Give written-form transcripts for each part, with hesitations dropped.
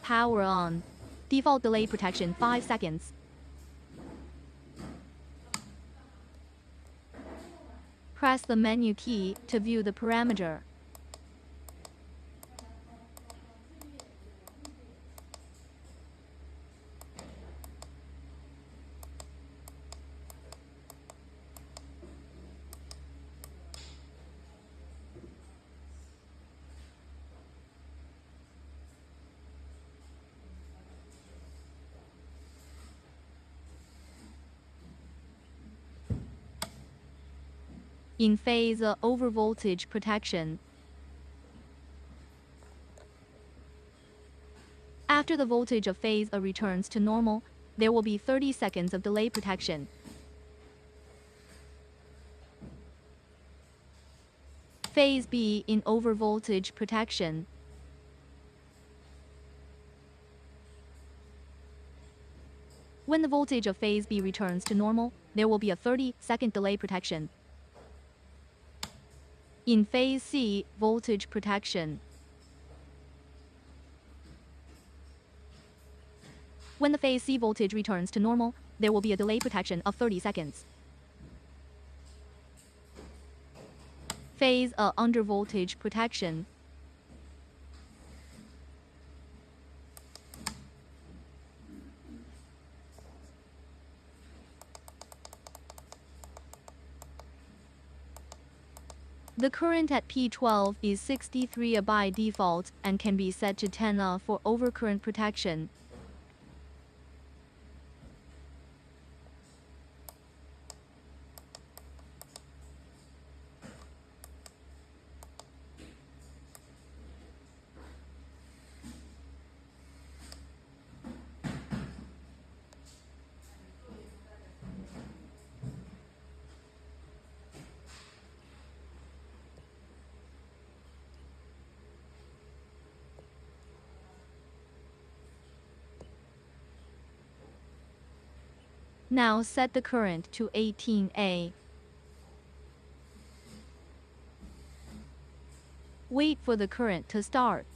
Power on. Default delay protection 5 seconds. Press the menu key to view the parameter. In phase overvoltage protection. After the voltage of phase A returns to normal, there will be 30 seconds of delay protection. Phase B in overvoltage protection. When the voltage of phase B returns to normal, there will be a 30-second delay protection. In phase C, voltage protection. When the phase C voltage returns to normal, there will be a delay protection of 30 seconds. Phase A undervoltage protection. The current at P12 is 63 A by default and can be set to 10 A for overcurrent protection. Now set the current to 18 A. Wait for the current to start.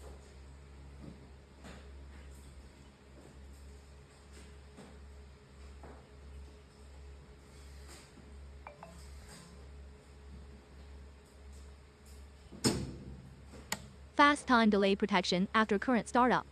Fast time delay protection after current startup.